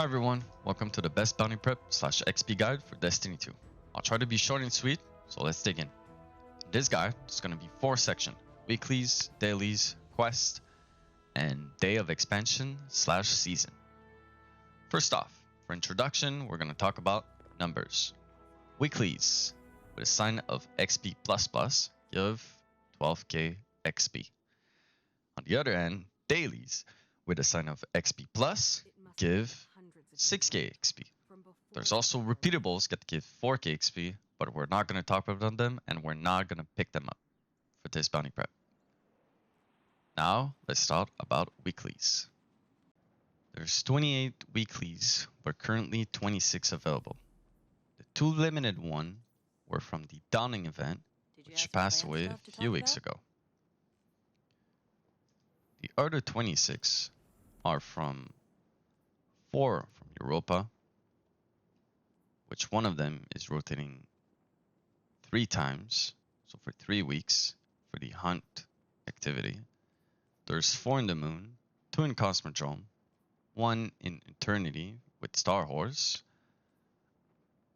Hi everyone, welcome to the best bounty prep / XP guide for Destiny 2. I'll try to be short and sweet, so let's dig in. This guide is going to be 4 sections: weeklies, dailies, quest, and day of expansion / season. First off, for introduction, we're going to talk about numbers. Weeklies, with a sign of XP++, give 12k XP. On the other hand, dailies, with a sign of XP+, give 6k XP. There's also repeatables that give 4k XP, but we're not going to talk about them and we're not going to pick them up for this bounty prep. Now, let's talk about weeklies. There's 28 weeklies, but currently 26 available. The 2 limited ones were from the Dawning event, which passed away a few weeks ago. The other 26 are from 4 from Europa, which one of them is rotating 3 times, so for 3 weeks for the hunt activity. There's 4 in the moon, 2 in Cosmodrome, 1 in Eternity with Star Horse,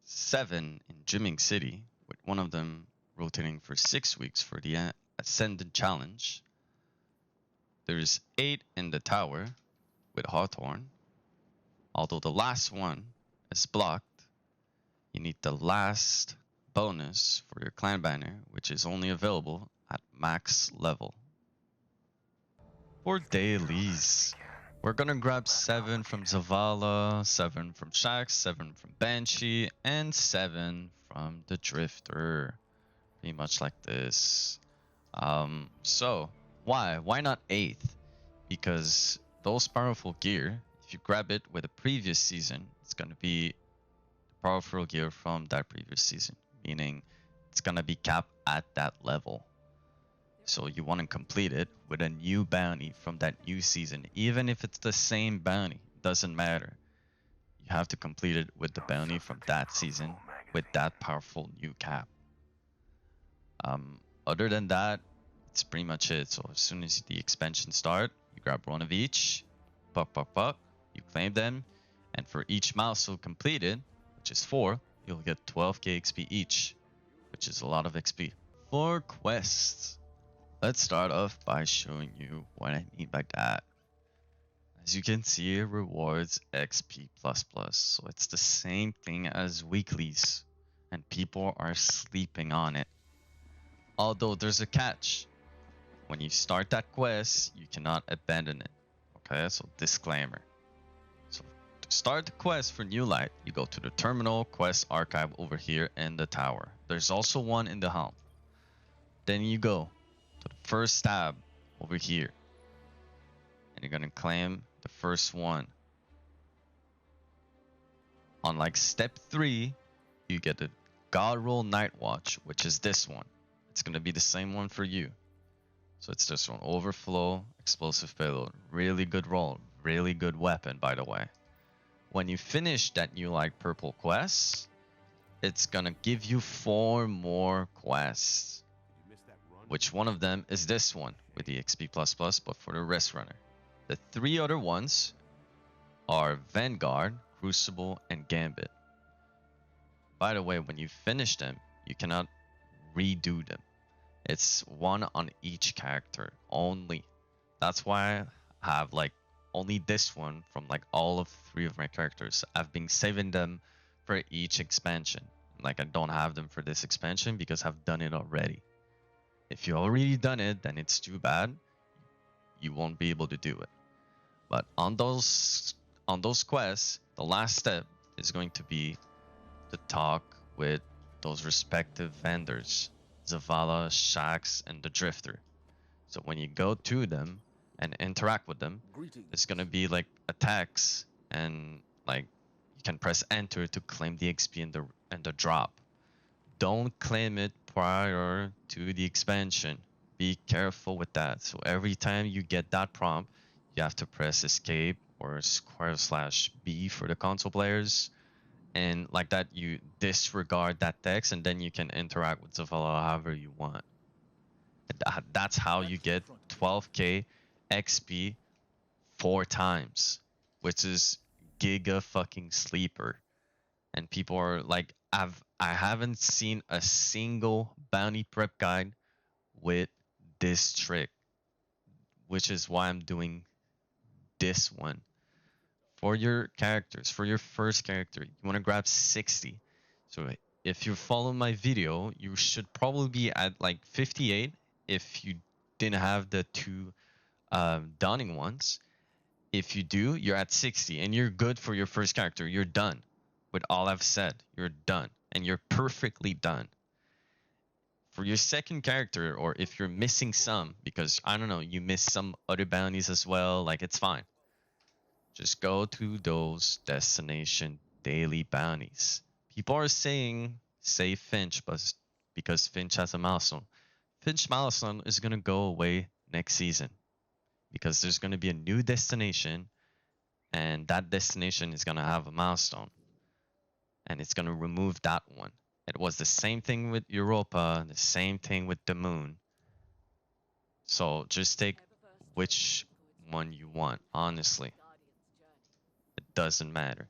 7 in Gymming City, with one of them rotating for 6 weeks for the Ascendant Challenge. There's 8 in the Tower with Hawthorne. Although the last one is blocked, you need the last bonus for your clan banner, which is only available at max level. For dailies, we're gonna grab 7 from Zavala, 7 from Shax, 7 from Banshee, and 7 from the Drifter. Pretty much like this. So why not 8th? Because those powerful gear, if you grab it with a previous season, it's going to be the powerful gear from that previous season, meaning it's going to be capped at that level. So you want to complete it with a new bounty from that new season. Even if it's the same bounty, doesn't matter. You have to complete it with the bounty from that season with that powerful new cap. Other than that, it's pretty much it. So as soon as the expansion start, you grab one of each, puck, you claim them, and for each milestone completed, which is 4, you'll get 12k XP each, which is a lot of XP. For quests, let's start off by showing you what I mean by that. As you can see, it rewards XP++, so it's the same thing as weeklies, and people are sleeping on it. Although there's a catch. When you start that quest, you cannot abandon it. Okay, so disclaimer. So to start the quest for New Light, you go to the terminal quest archive over here in the tower. There's also one in the helm. Then you go to the first tab over here, and you're gonna claim the first one. On like step 3, you get the God Roll Night Watch, which is this one. It's gonna be the same one for you. So it's this one, Overflow, Explosive Payload. Really good roll, really good weapon, by the way. When you finish that New Light Purple quest, it's gonna give you 4 more quests. Which one of them is this one with the XP++, but for the Rest Runner. The 3 other ones are Vanguard, Crucible, and Gambit. By the way, when you finish them, you cannot redo them. It's 1 on each character only. That's why I have like only this one from like all of 3 of my characters. I've been saving them for each expansion. Like I don't have them for this expansion because I've done it already. If you already done it, then it's too bad. You won't be able to do it. But on those quests, the last step is going to be to talk with those respective vendors. Zavala, Shax, and the Drifter. So when you go to them and interact with them, it's gonna be like a text, and like you can press enter to claim the XP and the drop. Don't claim it prior to the expansion. Be careful with that. So every time you get that prompt, you have to press escape or /B for the console players. And like that, you disregard that text, and then you can interact with Zavala however you want. That's how you get 12k XP 4 times, which is giga fucking sleeper. And people are like, I haven't seen a single bounty prep guide with this trick, which is why I'm doing this one. For your characters, for your first character, you want to grab 60. So if you follow my video, you should probably be at like 58 if you didn't have the two dawning ones. If you do, you're at 60 and you're good for your first character. You're done with all I've said. You're done and you're perfectly done. For your second character, or if you're missing some, because I don't know, you missed some other bounties as well, like it's fine. Just go to those destination daily bounties. People are saying save Finch, but because Finch has a milestone. Finch milestone is gonna go away next season because there's gonna be a new destination, and that destination is gonna have a milestone, and it's gonna remove that one. It was the same thing with Europa, the same thing with the moon. So just take which one you want, honestly. It doesn't matter.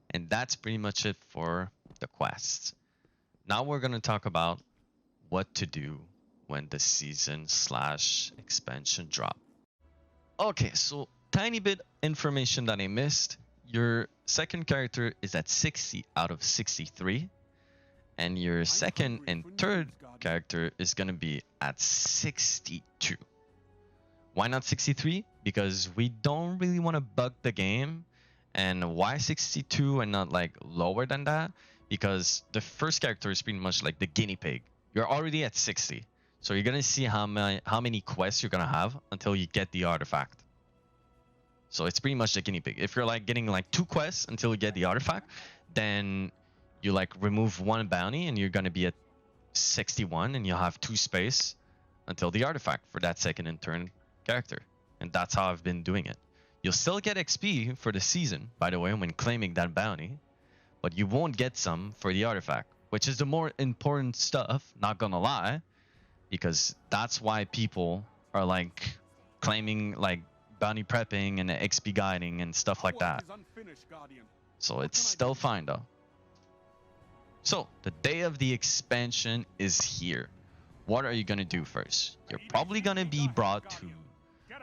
And that's pretty much it for the quests. Now we're going to talk about what to do when the season / expansion drop. Okay, so tiny bit information that I missed. Your second character is at 60 out of 63. And your second and third character is going to be at 62. Why not 63? Because we don't really want to bug the game. And why 62 and not like lower than that? Because the first character is pretty much like the guinea pig. You're already at 60. So you're going to see how many quests you're going to have until you get the artifact. So it's pretty much the guinea pig. If you're like getting like 2 quests until you get the artifact, then you like remove 1 bounty and you're going to be at 61 and you'll have 2 space until the artifact for that second and third character. And that's how I've been doing it. You'll still get XP for the season, by the way, when claiming that bounty, but you won't get some for the artifact, which is the more important stuff, not gonna lie, because that's why people are like claiming like bounty prepping and XP guiding and stuff like that. So it's still fine though. So the day of the expansion is here. What are you gonna do first? You're probably gonna be brought to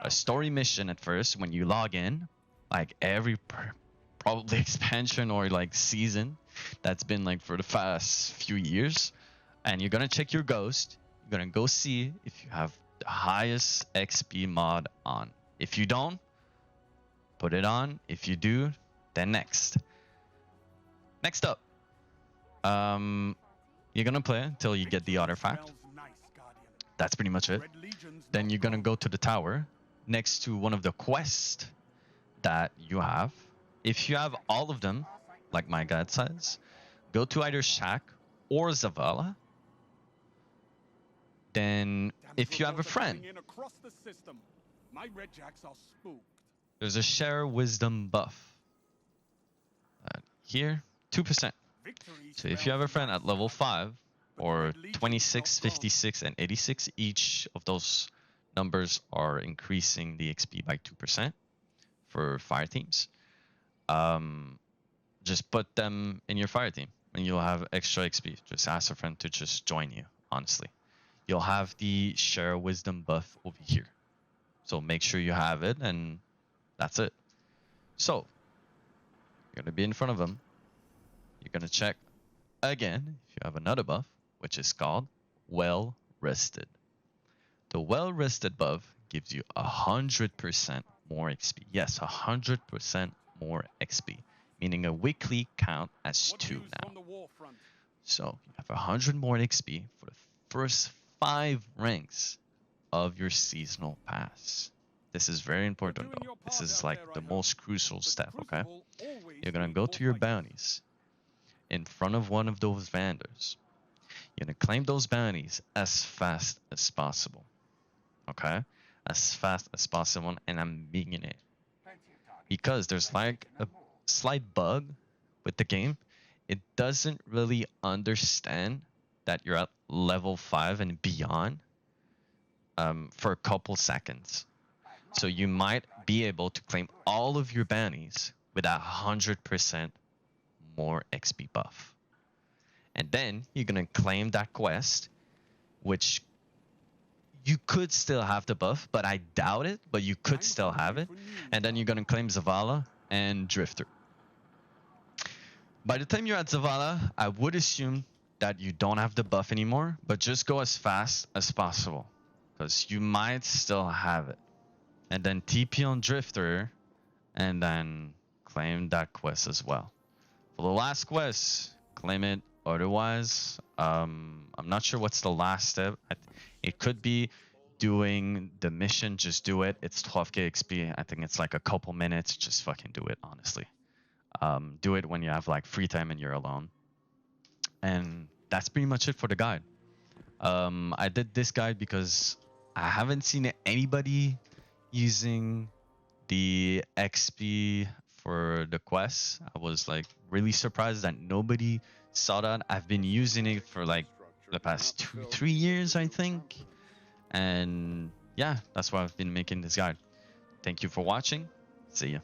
a story mission at first when you log in, like every probably expansion or like season that's been like for the past few years. And you're gonna check your ghost. You're gonna go see if you have the highest XP mod on. If you don't, put it on. If you do, then next. Next up. You're gonna play until you get the artifact. That's pretty much it. Then you're gonna go to the tower next to one of the quests that you have. If you have all of them, like my guide says, go to either Shack or Zavala. Then if you have a friend, there's a share wisdom buff. Here, 2%. So if you have a friend at level 5 or 26, 56, and 86, each of those numbers are increasing the XP by 2% for fire teams. Just put them in your fire team and you'll have extra XP. Just ask a friend to just join you, honestly. You'll have the share wisdom buff over here. So make sure you have it and that's it. So you're going to be in front of them. You're going to check again if you have another buff, which is called Well Rested. The Well Rested buff gives you 100% more XP. Yes, 100% more XP, meaning a weekly count as 2 now. So you have 100 more XP for the first 5 ranks of your seasonal pass. This is very important though. This is like the most crucial step, okay? You're going to go to your bounties in front of one of those vendors. You're going to claim those bounties as fast as possible. Okay? As fast as possible, and I'm meaning it. Because there's like a slight bug with the game. It doesn't really understand that you're at level 5 and beyond for a couple seconds. So you might be able to claim all of your bounties with a 100% more XP buff. And then you're gonna claim that quest, which you could still have the buff, but I doubt it, but you could still have it. And then you're gonna claim Zavala and Drifter. By the time you're at Zavala, I would assume that you don't have the buff anymore, but just go as fast as possible, because you might still have it. And then TP on Drifter, and then claim that quest as well. For the last quest, claim it. Otherwise, I'm not sure what's the last step. It could be doing the mission. Just do it. It's 12k XP. I think it's like a couple minutes. Just fucking do it, honestly. Do it when you have like free time and you're alone. And that's pretty much it for the guide. I did this guide because I haven't seen anybody using the XP for the quest. I was like really surprised that nobody saw that. I've been using it for like the past 2-3 years, I think. And yeah, that's why I've been making this guide. Thank you for watching. See ya.